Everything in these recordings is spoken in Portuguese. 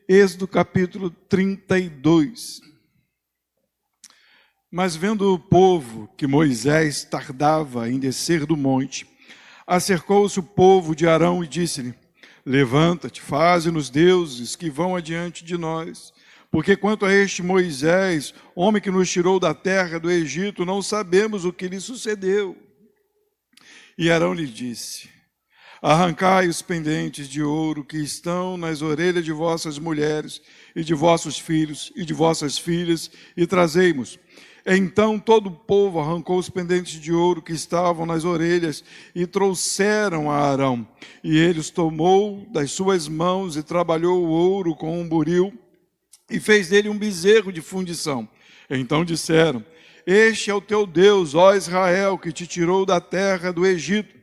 Êxodo capítulo 32. Mas vendo o povo que Moisés tardava em descer do monte, acercou-se o povo de Arão e disse-lhe: levanta-te, faze-nos deuses que vão adiante de nós. Porque quanto a este Moisés, homem que nos tirou da terra do Egito, não sabemos o que lhe sucedeu. E Arão lhe disse: arrancai os pendentes de ouro que estão nas orelhas de vossas mulheres e de vossos filhos e de vossas filhas, e trazei-mos. Então todo o povo arrancou os pendentes de ouro que estavam nas orelhas e trouxeram a Arão. E ele os tomou das suas mãos e trabalhou o ouro com um buril e fez dele um bezerro de fundição. Então disseram: este é o teu Deus, ó Israel, que te tirou da terra do Egito.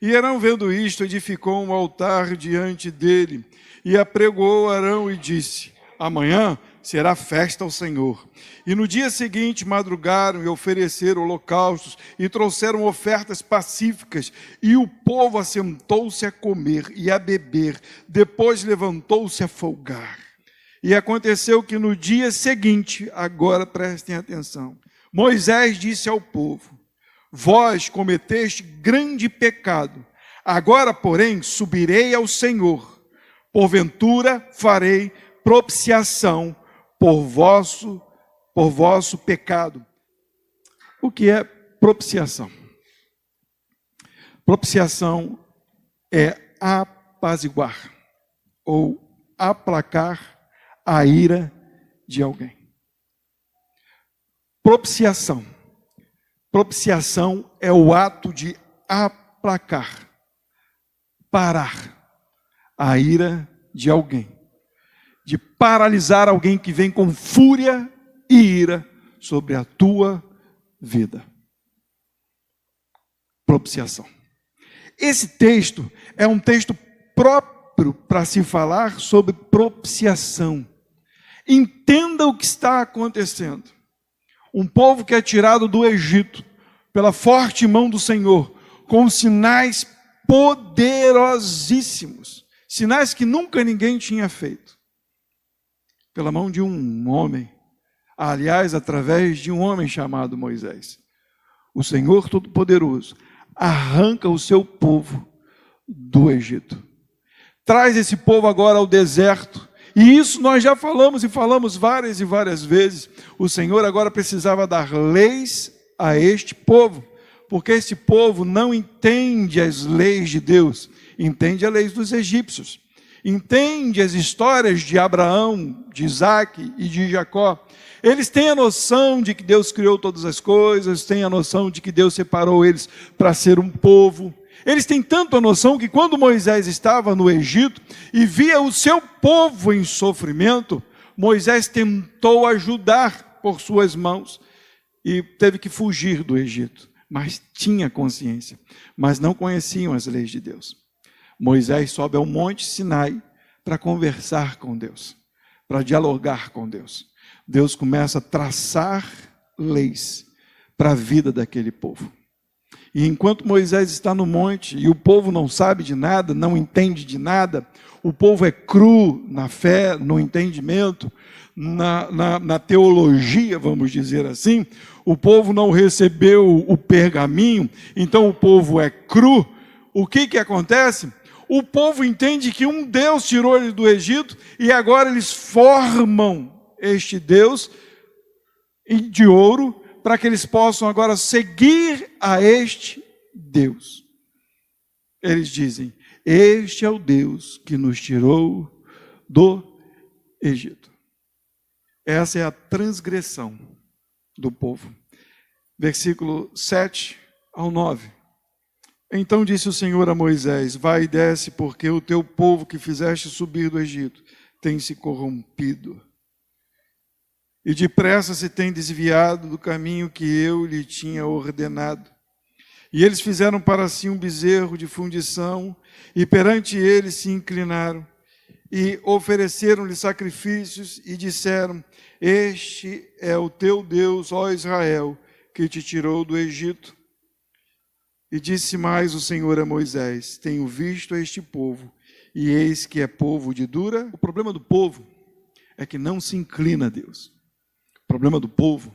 E Arão, vendo isto, edificou um altar diante dele, e apregoou Arão e disse: amanhã será festa ao Senhor. E no dia seguinte madrugaram e ofereceram holocaustos, e trouxeram ofertas pacíficas, e o povo assentou-se a comer e a beber, depois levantou-se a folgar. E aconteceu que no dia seguinte, agora prestem atenção, Moisés disse ao povo: vós cometeste grande pecado, agora, porém, subirei ao Senhor, porventura farei propiciação por vosso pecado. O que é propiciação? Propiciação é apaziguar ou aplacar a ira de alguém. Propiciação. Propiciação é o ato de aplacar, parar a ira de alguém, de paralisar alguém que vem com fúria e ira sobre a tua vida. Propiciação. Esse texto é um texto próprio para se falar sobre propiciação. Entenda o que está acontecendo. Um povo que é tirado do Egito pela forte mão do Senhor, com sinais poderosíssimos, sinais que nunca ninguém tinha feito, pela mão de um homem, aliás, através de um homem chamado Moisés. O Senhor Todo-Poderoso arranca o seu povo do Egito, traz esse povo agora ao deserto. E isso nós já falamos, e falamos várias e várias vezes. O Senhor agora precisava dar leis a este povo, porque este povo não entende as leis de Deus, entende as leis dos egípcios, entende as histórias de Abraão, de Isaac e de Jacó. Eles têm a noção de que Deus criou todas as coisas, têm a noção de que Deus separou eles para ser um povo. Eles têm tanto a noção que quando Moisés estava no Egito e via o seu povo em sofrimento, Moisés tentou ajudar por suas mãos e teve que fugir do Egito. Mas tinha consciência, mas não conheciam as leis de Deus. Moisés sobe ao Monte Sinai para conversar com Deus, para dialogar com Deus. Deus começa a traçar leis para a vida daquele povo. E enquanto Moisés está no monte e o povo não sabe de nada, não entende de nada, o povo é cru na fé, no entendimento, na teologia, vamos dizer assim, o povo não recebeu o pergaminho, então o povo é cru. O que acontece? O povo entende que um Deus tirou ele do Egito e agora eles formam este Deus de ouro, para que eles possam agora seguir a este Deus. Eles dizem: este é o Deus que nos tirou do Egito. Essa é a transgressão do povo. Versículo 7 ao 9. Então disse o Senhor a Moisés: vai e desce, porque o teu povo que fizeste subir do Egito tem se corrompido. E depressa se tem desviado do caminho que eu lhe tinha ordenado. E eles fizeram para si um bezerro de fundição, e perante ele se inclinaram, e ofereceram-lhe sacrifícios, e disseram: este é o teu Deus, ó Israel, que te tirou do Egito. E disse mais o Senhor a Moisés: tenho visto este povo, e eis que é povo de dura. O problema do povo é que não se inclina a Deus. O problema do povo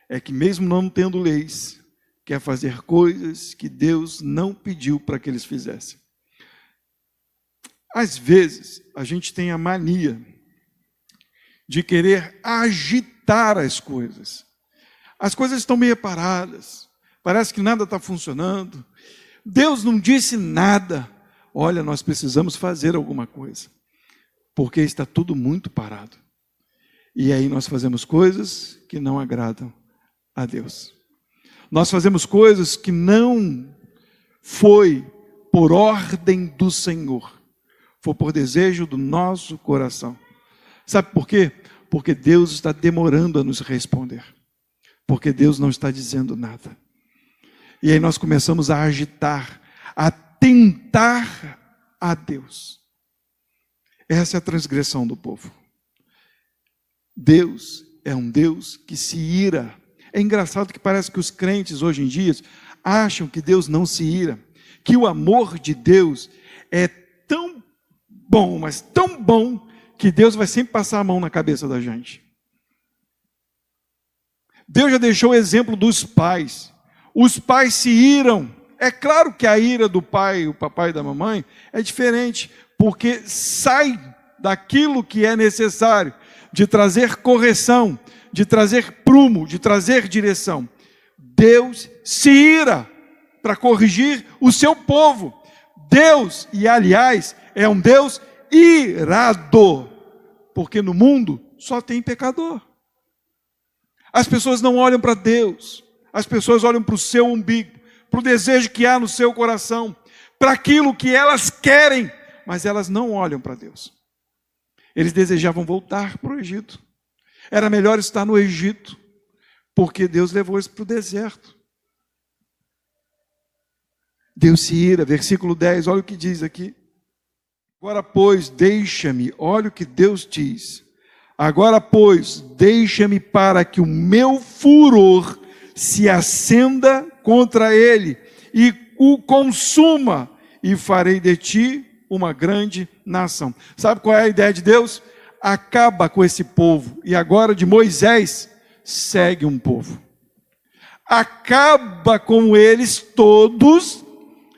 é que, mesmo não tendo leis, quer fazer coisas que Deus não pediu para que eles fizessem. Às vezes, a gente tem a mania de querer agitar as coisas. As coisas estão meio paradas, parece que nada está funcionando. Deus não disse nada. Olha, nós precisamos fazer alguma coisa, porque está tudo muito parado. E aí nós fazemos coisas que não agradam a Deus. Nós fazemos coisas que não foi por ordem do Senhor, foi por desejo do nosso coração. Sabe por quê? Porque Deus está demorando a nos responder. Porque Deus não está dizendo nada. E aí nós começamos a agitar, a tentar a Deus. Essa é a transgressão do povo. Deus é um Deus que se ira. É engraçado que parece que os crentes hoje em dia acham que Deus não se ira, que o amor de Deus é tão bom, mas tão bom, que Deus vai sempre passar a mão na cabeça da gente. Deus já deixou o exemplo dos pais. Os pais se iram. É claro que a ira do pai, o papai e da mamãe, é diferente, porque sai daquilo que é necessário, de trazer correção, de trazer prumo, de trazer direção. Deus se ira para corrigir o seu povo. Deus, e aliás, é um Deus irado, porque no mundo só tem pecador. As pessoas não olham para Deus, as pessoas olham para o seu umbigo, para o desejo que há no seu coração, para aquilo que elas querem, mas elas não olham para Deus. Eles desejavam voltar para o Egito. Era melhor estar no Egito, porque Deus levou eles para o deserto. Deus se ira, versículo 10, olha o que diz aqui. Agora, pois, deixa-me, olha o que Deus diz. Agora, pois, deixa-me para que o meu furor se acenda contra ele e o consuma, e farei de ti uma grande nação. Sabe qual é a ideia de Deus? Acaba com esse povo, e agora de Moisés segue um povo. Acaba com eles todos,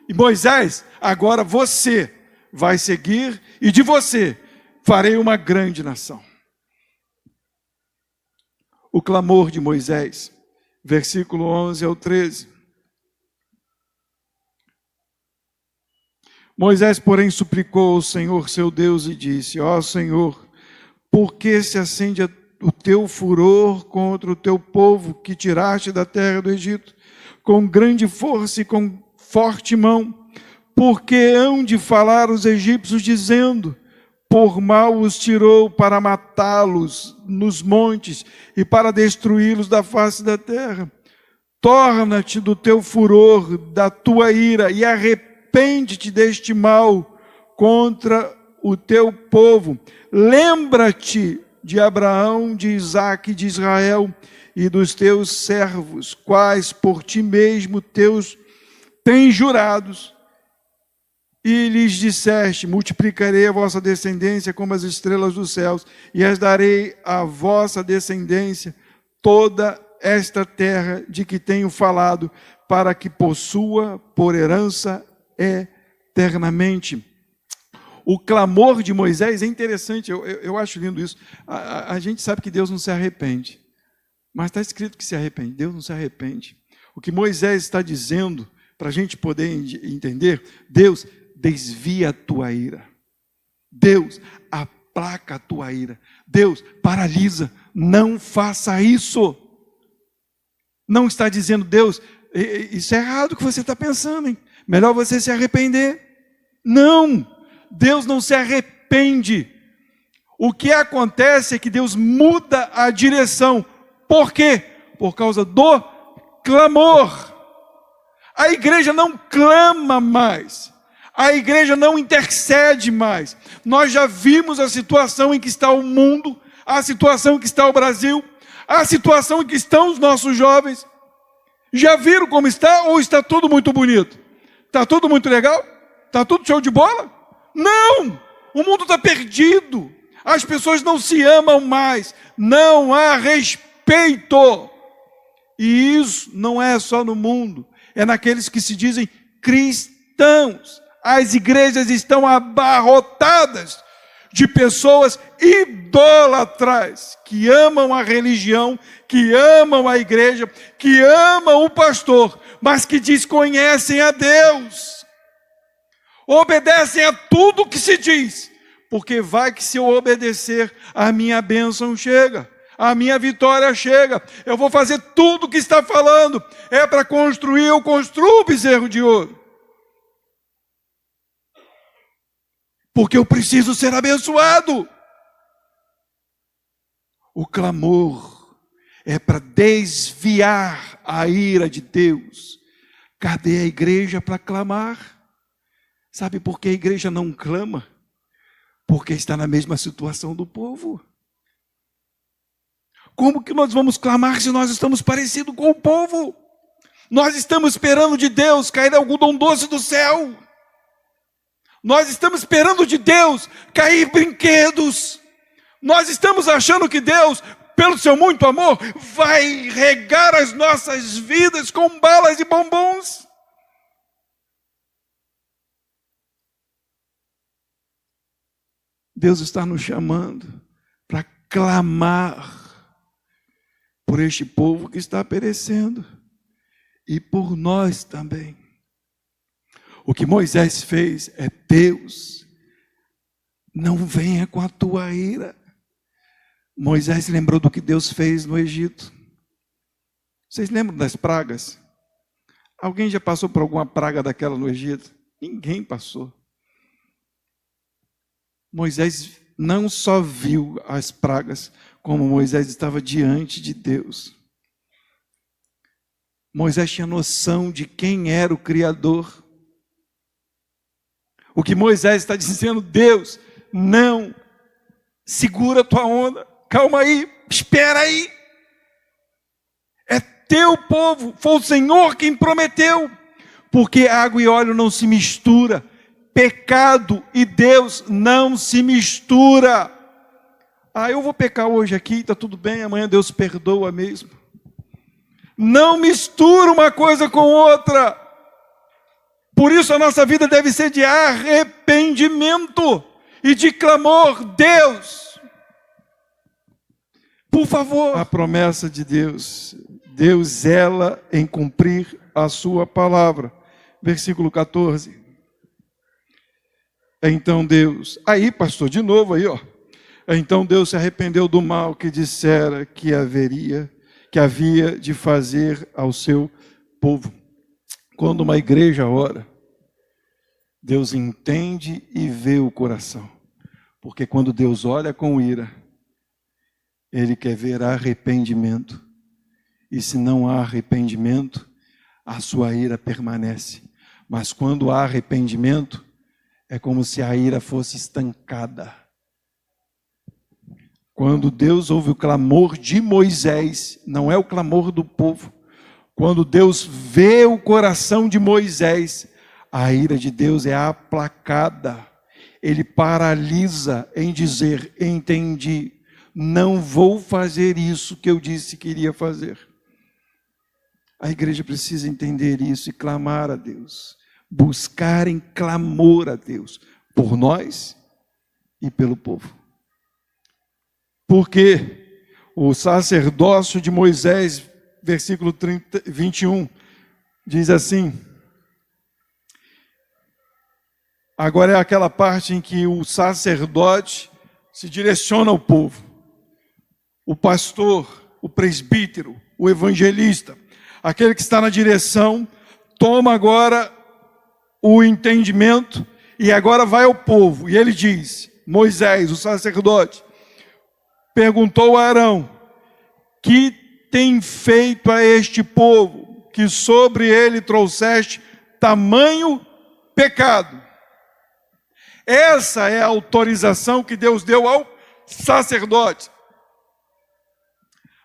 e Moisés, agora você vai seguir, e de você farei uma grande nação. O clamor de Moisés, versículo 11 ao 13. Moisés, porém, suplicou ao Senhor seu Deus e disse: ó Senhor, por que se acende o teu furor contra o teu povo que tiraste da terra do Egito, com grande força e com forte mão? Porque hão de falar os egípcios, dizendo: por mal os tirou para matá-los nos montes e para destruí-los da face da terra. Torna-te do teu furor, da tua ira, e arrepende-te deste mal contra o teu povo. Lembra-te de Abraão, de Isaque e de Israel e dos teus servos, quais por ti mesmo teus tens jurados. E lhes disseste: multiplicarei a vossa descendência como as estrelas dos céus, e as darei à vossa descendência toda esta terra de que tenho falado, para que possua por herança eternamente. O clamor de Moisés é interessante, eu acho lindo isso. A gente sabe que Deus não se arrepende, mas está escrito que se arrepende. Deus não se arrepende. O que Moisés está dizendo, para a gente poder entender: Deus, desvia a tua ira. Deus, aplaca a tua ira. Deus, paralisa. Não faça isso. Não está dizendo: Deus, isso é errado o que você está pensando, hein? Melhor você se arrepender. Não, Deus não se arrepende. O que acontece é que Deus muda a direção. Por quê? Por causa do clamor. A igreja não clama mais. A igreja não intercede mais. Nós já vimos a situação em que está o mundo, a situação em que está o Brasil, a situação em que estão os nossos jovens. Já viram como está, ou está tudo muito bonito? Está tudo muito legal? Está tudo show de bola? Não! O mundo está perdido. As pessoas não se amam mais, não há respeito. E isso não é só no mundo, é naqueles que se dizem cristãos. As igrejas estão abarrotadas de pessoas idólatras, que amam a religião, que amam a igreja, que amam o pastor, mas que desconhecem a Deus. Obedecem a tudo que se diz, porque vai que se eu obedecer, a minha bênção chega, a minha vitória chega, eu vou fazer tudo o que está falando, é para construir, eu construo o bezerro de ouro. Porque eu preciso ser abençoado. O clamor é para desviar a ira de Deus. Cadê a igreja para clamar? Sabe por que a igreja não clama? Porque está na mesma situação do povo. Como que nós vamos clamar se nós estamos parecidos com o povo? Nós estamos esperando de Deus cair algodão doce do céu. Nós estamos esperando de Deus cair brinquedos. Nós estamos achando que Deus, pelo seu muito amor, vai regar as nossas vidas com balas e bombons. Deus está nos chamando para clamar por este povo que está perecendo e por nós também. O que Moisés fez é: Deus, não venha com a tua ira. Moisés lembrou do que Deus fez no Egito. Vocês lembram das pragas? Alguém já passou por alguma praga daquela no Egito? Ninguém passou. Moisés não só viu as pragas, como Moisés estava diante de Deus. Moisés tinha noção de quem era o Criador. O que Moisés está dizendo: Deus, não, segura a tua onda, calma aí, espera aí. É teu povo, foi o Senhor quem prometeu, porque água e óleo não se mistura, pecado e Deus não se mistura. Eu vou pecar hoje aqui, está tudo bem, amanhã Deus perdoa mesmo. Não mistura uma coisa com outra. Por isso a nossa vida deve ser de arrependimento e de clamor. Deus, por favor. A promessa de Deus, Deus zela em cumprir a sua palavra. Versículo 14. Então Deus, aí pastor, de novo aí, ó. Então Deus se arrependeu do mal que dissera que havia de fazer ao seu povo. Quando uma igreja ora, Deus entende e vê o coração. Porque quando Deus olha com ira, Ele quer ver arrependimento. E se não há arrependimento, a sua ira permanece. Mas quando há arrependimento, é como se a ira fosse estancada. Quando Deus ouve o clamor de Moisés, não é o clamor do povo. Quando Deus vê o coração de Moisés, a ira de Deus é aplacada. Ele paralisa em dizer: entendi, não vou fazer isso que eu disse que iria fazer. A igreja precisa entender isso e clamar a Deus. Buscar em clamor a Deus, por nós e pelo povo. Porque o sacerdócio de Moisés, versículo 21, diz assim. Agora é aquela parte em que o sacerdote se direciona ao povo. O pastor, o presbítero, o evangelista, aquele que está na direção, toma agora o entendimento e agora vai ao povo. E ele diz: Moisés, o sacerdote, perguntou a Arão: que tem feito a este povo, que sobre ele trouxeste tamanho pecado? Essa é a autorização que Deus deu ao sacerdote,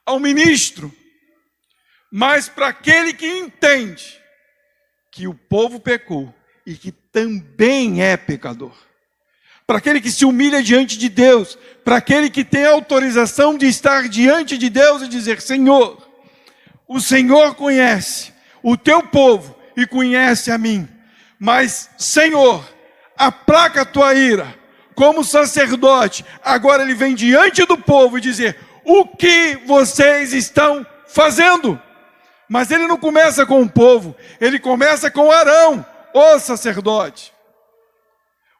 ao ministro, mas para aquele que entende que o povo pecou e que também é pecador. para aquele que se humilha diante de Deus, para aquele que tem autorização de estar diante de Deus e dizer: Senhor, o Senhor conhece o teu povo e conhece a mim, mas Senhor, aplaca a tua ira. Como sacerdote, agora ele vem diante do povo e dizer: o que vocês estão fazendo? Mas ele não começa com o povo, ele começa com Arão, o sacerdote.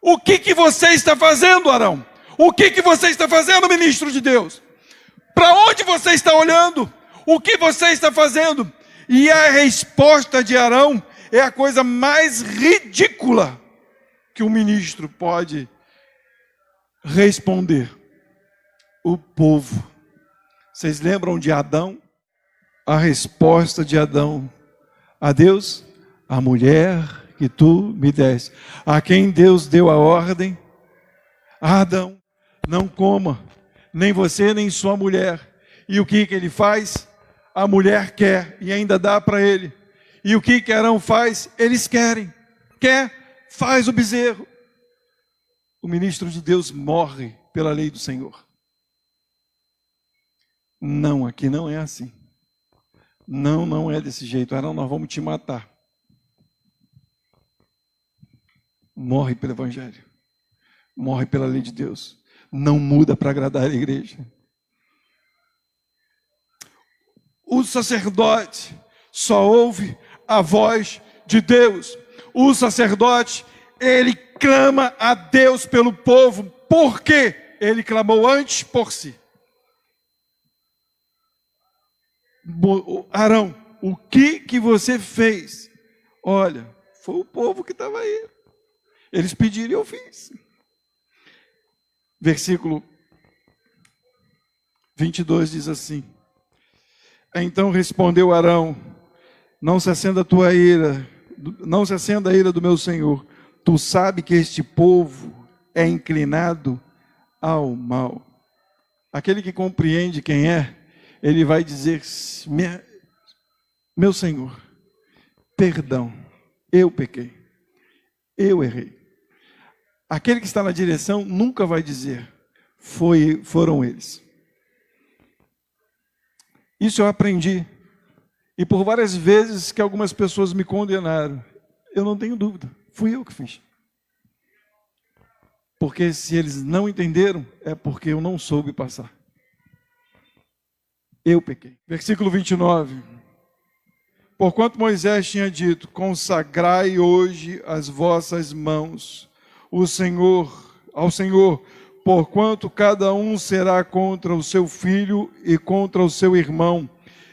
O que você está fazendo, Arão? O que você está fazendo, ministro de Deus? Para onde você está olhando? O que você está fazendo? E a resposta de Arão é a coisa mais ridícula que um ministro pode responder. O povo. Vocês lembram de Adão? A resposta de Adão a Deus: a mulher que tu me deste. A quem Deus deu a ordem: Adão, não coma, nem você nem sua mulher. E o que ele faz? A mulher quer e ainda dá para ele. E o que Arão faz? Eles querem. Quer, faz o bezerro. O ministro de Deus morre pela lei do Senhor. Não, aqui não é assim. Não, não é desse jeito. Arão, nós vamos te matar. Morre pelo Evangelho. Morre pela lei de Deus. Não muda para agradar a igreja. O sacerdote só ouve a voz de Deus. O sacerdote, ele clama a Deus pelo povo. Por quê? Ele clamou antes por si. Arão, o que você fez? Olha, foi o povo que estava aí. Eles pediram e eu fiz. Versículo 22 diz assim: então respondeu Arão: não se acenda a tua ira, não se acenda a ira do meu senhor. Tu sabe que este povo é inclinado ao mal. Aquele que compreende quem é, ele vai dizer: meu Senhor, perdão, eu pequei, eu errei. Aquele que está na direção nunca vai dizer: foram eles. Isso eu aprendi. E por várias vezes que algumas pessoas me condenaram, eu não tenho dúvida, fui eu que fiz. Porque se eles não entenderam, é porque eu não soube passar. Eu pequei. Versículo 29. Porquanto Moisés tinha dito: consagrai hoje as vossas mãos ao Senhor, porquanto cada um será contra o seu filho e contra o seu irmão,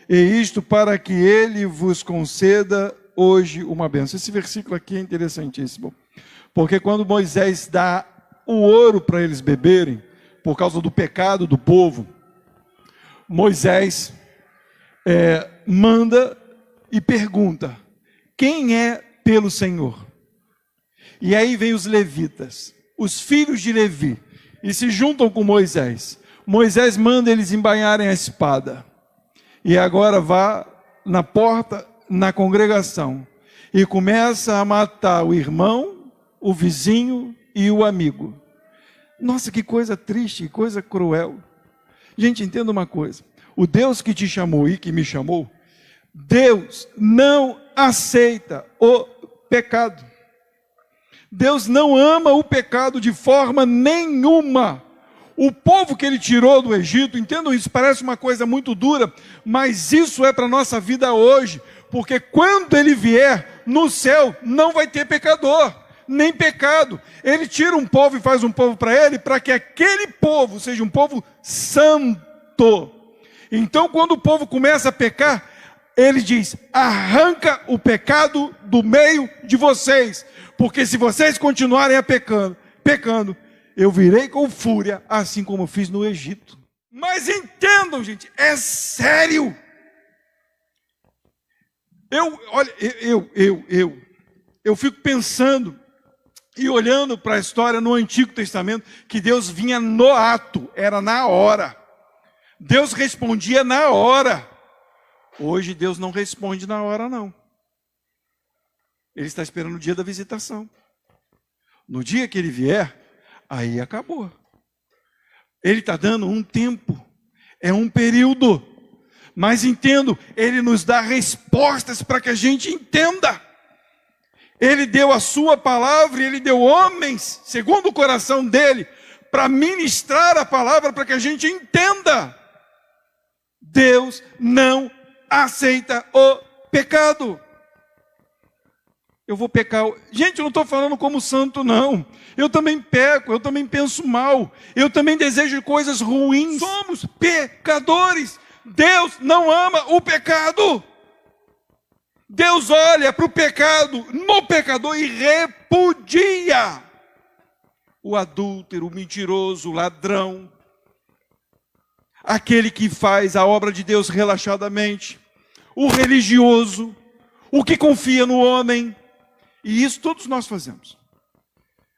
e isto para que ele vos conceda hoje uma bênção. Esse versículo aqui é interessantíssimo, porque quando Moisés dá o ouro para eles beberem, por causa do pecado do povo, Moisés manda e pergunta: quem é pelo Senhor? E aí vem os levitas, os filhos de Levi, e se juntam com Moisés. Moisés manda eles embainharem a espada. E agora vá na porta, na congregação, e começa a matar o irmão, o vizinho e o amigo. Nossa, que coisa triste, que coisa cruel. Gente, entenda uma coisa: o Deus que te chamou e que me chamou, Deus não aceita o pecado. Deus não ama o pecado de forma nenhuma. O povo que ele tirou do Egito, entendam isso, parece uma coisa muito dura, mas isso é para a nossa vida hoje, porque quando ele vier no céu, não vai ter pecador, nem pecado. Ele tira um povo e faz um povo para ele, para que aquele povo seja um povo santo. Então, quando o povo começa a pecar, ele diz: arranca o pecado do meio de vocês, porque se vocês continuarem pecando, eu virei com fúria, assim como eu fiz no Egito. Mas entendam, gente, é sério. Eu fico pensando e olhando para a história no Antigo Testamento, que Deus vinha no ato, era na hora. Deus respondia na hora. Hoje Deus não responde na hora, não. Ele está esperando o dia da visitação. No dia que ele vier, aí acabou. Ele está dando um tempo, é um período. Mas entendo, Ele nos dá respostas para que a gente entenda. Ele deu a sua palavra e Ele deu homens, segundo o coração dEle, para ministrar a palavra para que a gente entenda. Deus não aceita o pecado. Eu vou pecar. Gente, eu não estou falando como santo, não. Eu também peco, eu também penso mal. Eu também desejo coisas ruins. Somos pecadores. Deus não ama o pecado. Deus olha para o pecado, no pecador, e repudia. O adúltero, o mentiroso, o ladrão. Aquele que faz a obra de Deus relaxadamente. O religioso. O que confia no homem. E isso todos nós fazemos.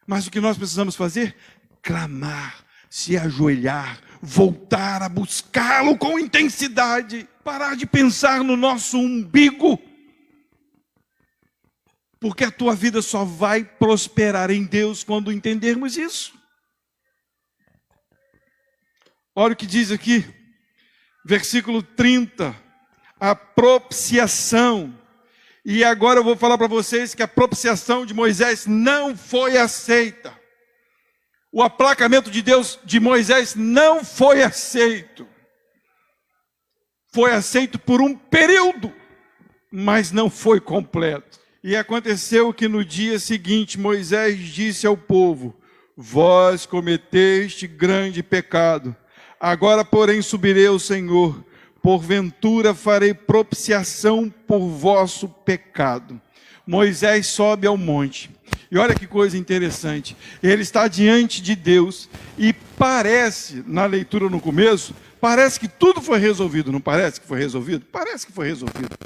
Mas o que nós precisamos fazer? Clamar, se ajoelhar, voltar a buscá-lo com intensidade, parar de pensar no nosso umbigo, porque a tua vida só vai prosperar em Deus quando entendermos isso. Olha o que diz aqui, versículo 30, a propiciação. E agora eu vou falar para vocês que a propiciação de Moisés não foi aceita. O aplacamento de Deus de Moisés não foi aceito. Foi aceito por um período, mas não foi completo. E aconteceu que no dia seguinte Moisés disse ao povo: vós cometeste grande pecado. Agora, porém, subirei ao Senhor. Porventura farei propiciação por vosso pecado. Moisés sobe ao monte. E olha que coisa interessante. Ele está diante de Deus. E parece, na leitura no começo, parece que tudo foi resolvido. Não parece que foi resolvido? Parece que foi resolvido.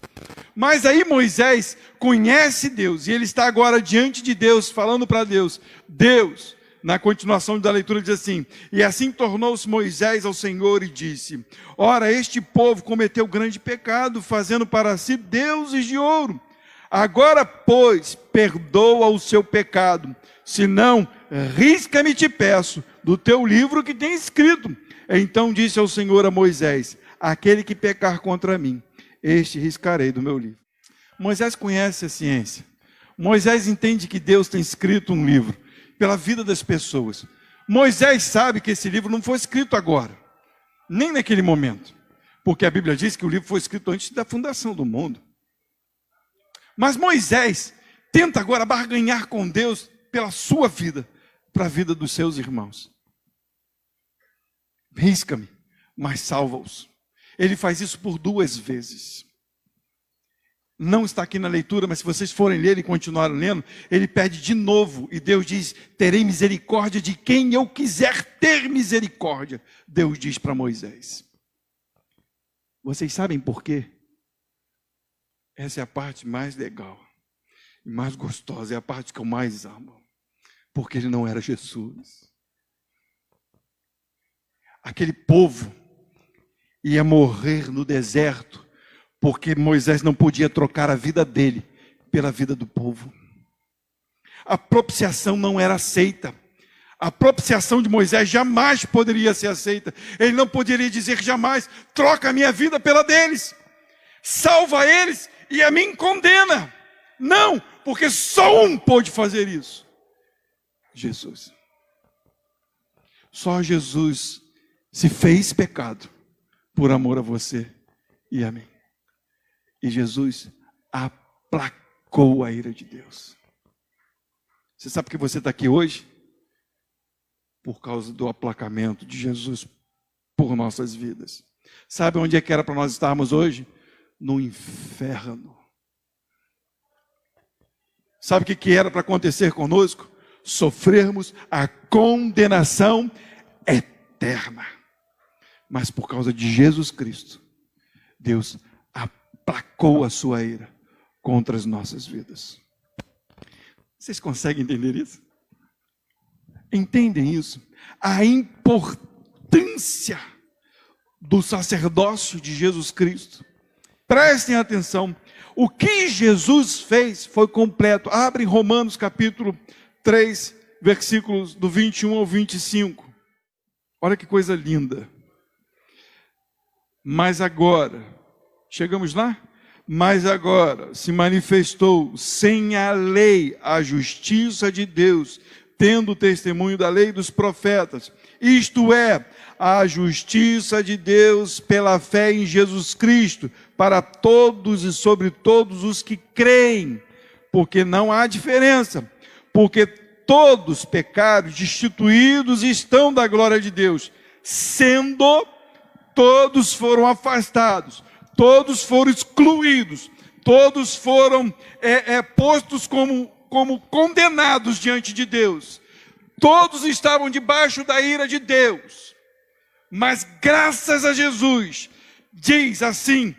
Mas aí Moisés conhece Deus. E ele está agora diante de Deus, falando para Deus: Deus, na continuação da leitura diz assim: e assim tornou-se Moisés ao Senhor e disse: ora, este povo cometeu grande pecado, fazendo para si deuses de ouro. Agora, pois, perdoa o seu pecado, senão risca-me, te peço, do teu livro que tem escrito. Então disse ao Senhor a Moisés: aquele que pecar contra mim, este riscarei do meu livro. Moisés conhece a ciência. Moisés entende que Deus tem escrito um livro pela vida das pessoas. Moisés sabe que esse livro não foi escrito agora, nem naquele momento, porque a Bíblia diz que o livro foi escrito antes da fundação do mundo. Mas Moisés tenta agora barganhar com Deus pela sua vida, para a vida dos seus irmãos. Risca-me, mas salva-os. Ele faz isso por 2 vezes. Não está aqui na leitura, mas se vocês forem ler e continuarem lendo, ele pede de novo, e Deus diz: terei misericórdia de quem eu quiser ter misericórdia. Deus diz para Moisés. Vocês sabem por quê? Essa é a parte mais legal, e mais gostosa, é a parte que eu mais amo. Porque ele não era Jesus. Aquele povo ia morrer no deserto, porque Moisés não podia trocar a vida dele pela vida do povo. A propiciação não era aceita. A propiciação de Moisés jamais poderia ser aceita. Ele não poderia dizer jamais: troca a minha vida pela deles, salva eles e a mim condena. Não, porque só um pôde fazer isso: Jesus. Só Jesus se fez pecado por amor a você e a mim. E Jesus aplacou a ira de Deus. Você sabe que você está aqui hoje? Por causa do aplacamento de Jesus por nossas vidas. Sabe onde é que era para nós estarmos hoje? No inferno. Sabe o que era para acontecer conosco? Sofrermos a condenação eterna. Mas por causa de Jesus Cristo, Deus aplacou a sua ira contra as nossas vidas. Vocês conseguem entender isso? Entendem isso? A importância do sacerdócio de Jesus Cristo. Prestem atenção. O que Jesus fez foi completo. Abre Romanos capítulo 3, versículos do 21 ao 25. Olha que coisa linda. Mas agora, chegamos lá? Mas agora se manifestou sem a lei a justiça de Deus, tendo o testemunho da lei e dos profetas. Isto é, a justiça de Deus pela fé em Jesus Cristo, para todos e sobre todos os que creem, porque não há diferença, porque todos pecados destituídos estão da glória de Deus, sendo todos foram afastados, todos foram excluídos, todos foram postos como condenados diante de Deus. Todos estavam debaixo da ira de Deus. Mas graças a Jesus, diz assim,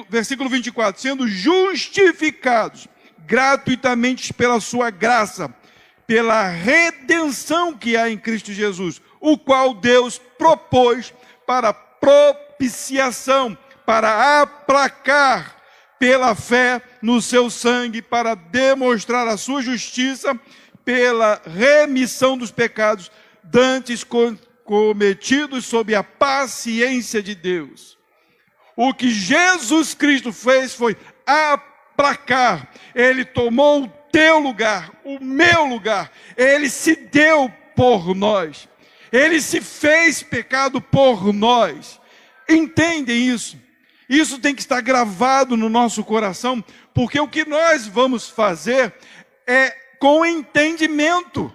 versículo 24, sendo justificados gratuitamente pela sua graça, pela redenção que há em Cristo Jesus, o qual Deus propôs para propiciação, para aplacar pela fé no seu sangue, para demonstrar a sua justiça, pela remissão dos pecados dantes cometidos sob a paciência de Deus. O que Jesus Cristo fez foi aplacar. Ele tomou o teu lugar, o meu lugar. Ele se deu por nós. Ele se fez pecado por nós. Entendem isso? Isso tem que estar gravado no nosso coração, porque o que nós vamos fazer é com entendimento.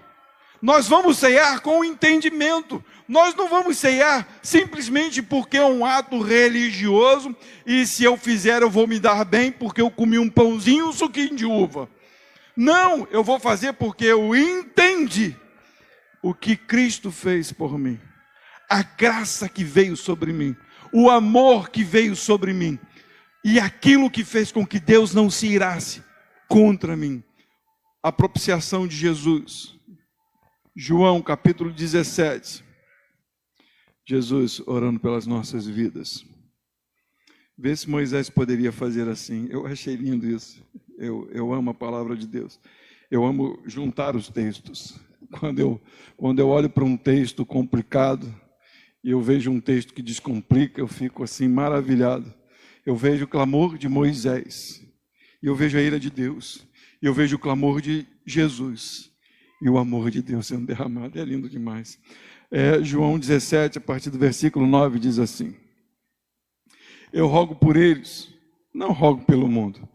Nós vamos ceiar com entendimento. Nós não vamos ceiar simplesmente porque é um ato religioso e se eu fizer eu vou me dar bem porque eu comi um pãozinho e um suquinho de uva. Não, eu vou fazer porque eu entendi o que Cristo fez por mim. A graça que veio sobre mim. O amor que veio sobre mim. E aquilo que fez com que Deus não se irasse contra mim. A propiciação de Jesus. João capítulo 17. Jesus orando pelas nossas vidas. Vê se Moisés poderia fazer assim. Eu achei lindo isso. Eu amo a palavra de Deus. Eu amo juntar os textos. Quando eu olho para um texto complicado e eu vejo um texto que descomplica, eu fico assim maravilhado. Eu vejo o clamor de Moisés. E eu vejo a ira de Deus. E eu vejo o clamor de Jesus. E o amor de Deus sendo derramado. É lindo demais. João 17, a partir do versículo 9, diz assim: eu rogo por eles, não rogo pelo mundo,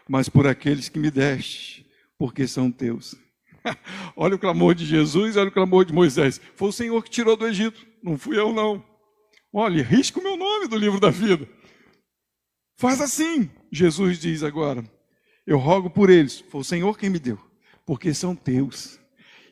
mas por aqueles que me deste, porque são teus. Olha o clamor de Jesus, olha o clamor de Moisés. Foi o Senhor que tirou do Egito, não fui eu não. Olha, risca o meu nome do livro da vida. Faz assim, Jesus diz agora. Eu rogo por eles, foi o Senhor quem me deu, porque são teus.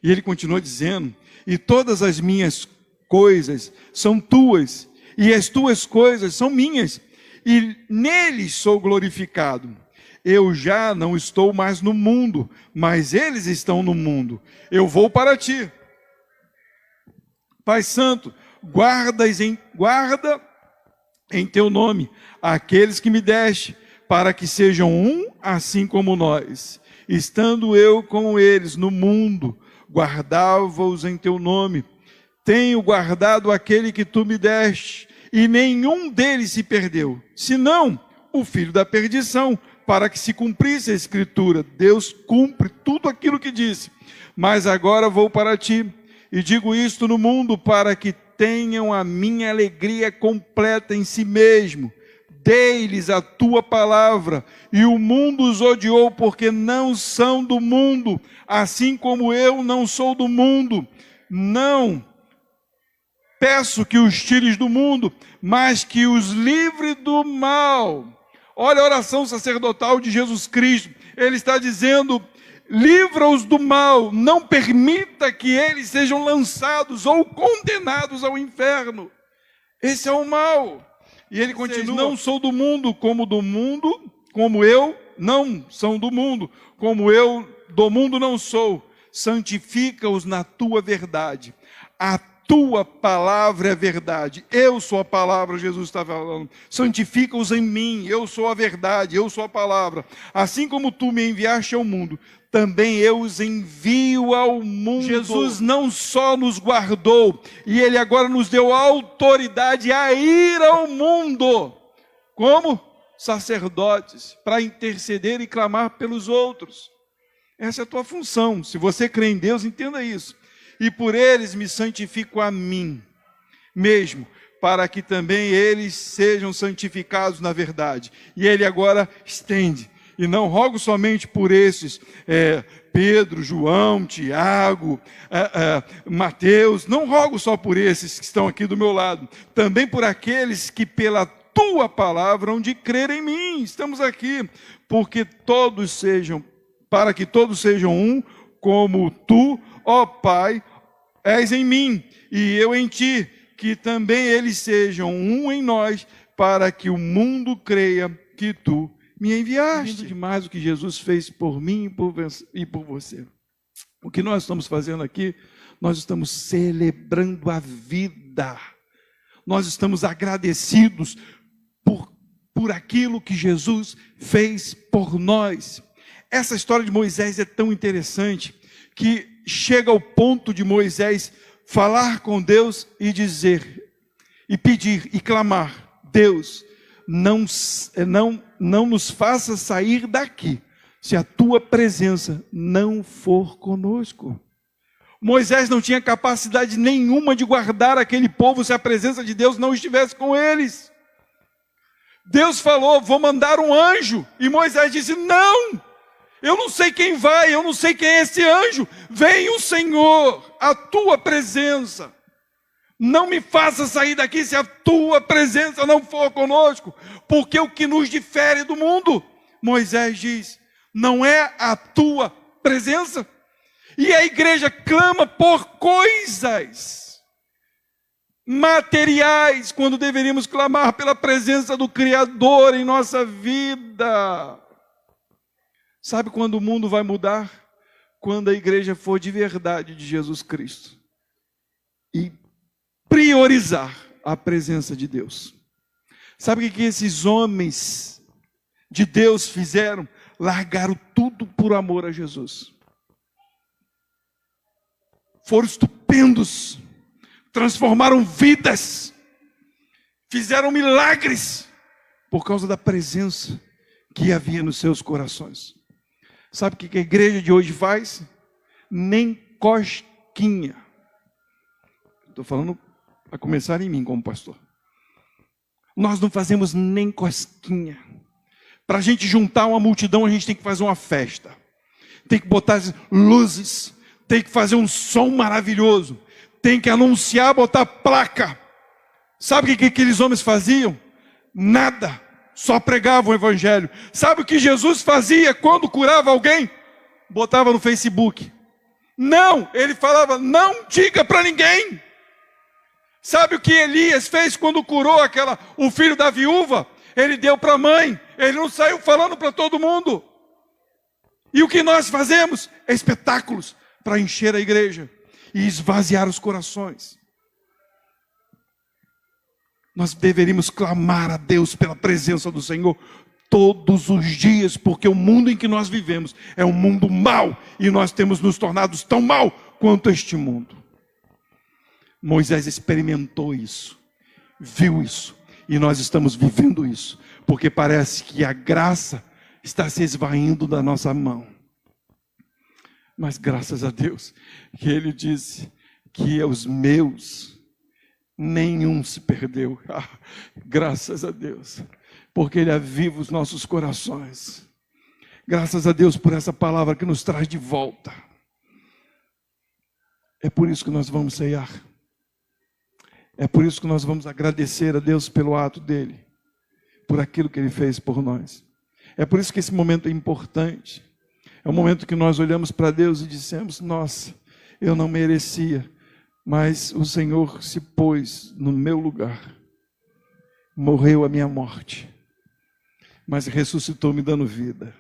E ele continua dizendo, e todas as minhas coisas são tuas, e as tuas coisas são minhas, e neles sou glorificado. Eu já não estou mais no mundo, mas eles estão no mundo. Eu vou para ti. Pai Santo, guarda em teu nome aqueles que me deste, para que sejam um assim como nós. Estando eu com eles no mundo, guardava-os em teu nome. Tenho guardado aquele que tu me deste, e nenhum deles se perdeu, senão o filho da perdição, para que se cumprisse a Escritura. Deus cumpre tudo aquilo que disse. Mas agora vou para ti, e digo isto no mundo, para que tenham a minha alegria completa em si mesmo. Dei-lhes a tua palavra, e o mundo os odiou, porque não são do mundo, assim como eu não sou do mundo. Não peço que os tires do mundo, mas que os livre do mal. Olha a oração sacerdotal de Jesus Cristo. Ele está dizendo, livra-os do mal, não permita que eles sejam lançados ou condenados ao inferno. Esse é o mal. E ele continua, não sou do mundo, como eu não são do mundo, como eu do mundo não sou. Santifica-os na tua verdade. A tua palavra é verdade. Eu sou a palavra, Jesus está falando. Santifica-os em mim, eu sou a verdade, eu sou a palavra. Assim como tu me enviaste ao mundo, também eu os envio ao mundo. Jesus não só nos guardou, e Ele agora nos deu autoridade a ir ao mundo, como sacerdotes, para interceder e clamar pelos outros. Essa é a tua função. Se você crê em Deus, entenda isso. E por eles me santifico a mim mesmo, para que também eles sejam santificados na verdade. E ele agora estende. E não rogo somente por esses, Pedro, João, Tiago, Mateus, não rogo só por esses que estão aqui do meu lado, também por aqueles que pela tua palavra hão de crer em mim. Estamos aqui, para que todos sejam um, como tu, ó Pai, és em mim, e eu em ti, que também eles sejam um em nós, para que o mundo creia que tu me enviaste. Lindo demais o que Jesus fez por mim e por você. O que nós estamos fazendo aqui, nós estamos celebrando a vida. Nós estamos agradecidos por aquilo que Jesus fez por nós. Essa história de Moisés é tão interessante que chega ao ponto de Moisés falar com Deus e dizer, e pedir, e clamar: Deus, não nos faça sair daqui, se a tua presença não for conosco. Moisés não tinha capacidade nenhuma de guardar aquele povo se a presença de Deus não estivesse com eles. Deus falou: vou mandar um anjo, e Moisés disse: não, eu não sei quem vai, eu não sei quem é esse anjo. Vem o Senhor, a tua presença. Não me faça sair daqui se a tua presença não for conosco. Porque o que nos difere do mundo, Moisés diz, não é a tua presença. E a igreja clama por coisas materiais, quando deveríamos clamar pela presença do Criador em nossa vida. Sabe quando o mundo vai mudar? Quando a igreja for de verdade de Jesus Cristo e priorizar a presença de Deus. Sabe o que esses homens de Deus fizeram? Largaram tudo por amor a Jesus. Foram estupendos, transformaram vidas, fizeram milagres por causa da presença que havia nos seus corações. Sabe o que a igreja de hoje faz? Nem cosquinha. Estou falando a começar em mim como pastor. Nós não fazemos nem cosquinha. Para a gente juntar uma multidão, a gente tem que fazer uma festa. Tem que botar luzes. Tem que fazer um som maravilhoso. Tem que anunciar, botar placa. Sabe o que aqueles homens faziam? Nada. Só pregavam o evangelho. Sabe o que Jesus fazia quando curava alguém? Botava no Facebook. Não, ele falava, não diga para ninguém. Sabe o que Elias fez quando curou o filho da viúva? Ele deu para a mãe. Ele não saiu falando para todo mundo. E o que nós fazemos? É espetáculos para encher a igreja e esvaziar os corações. Nós deveríamos clamar a Deus pela presença do Senhor todos os dias, porque o mundo em que nós vivemos é um mundo mau, e nós temos nos tornado tão mau quanto este mundo. Moisés experimentou isso, viu isso, e nós estamos vivendo isso, porque parece que a graça está se esvaindo da nossa mão. Mas graças a Deus, que Ele disse que os meus, nenhum se perdeu. Graças a Deus, porque Ele aviva os nossos corações. Graças a Deus por essa palavra que nos traz de volta. É por isso que nós vamos ceiar. É por isso que nós vamos agradecer a Deus pelo ato dEle, por aquilo que Ele fez por nós. É por isso que esse momento é importante. É o momento que nós olhamos para Deus e dissemos: nossa, eu não merecia, mas o Senhor se pôs no meu lugar, morreu a minha morte, mas ressuscitou me dando vida.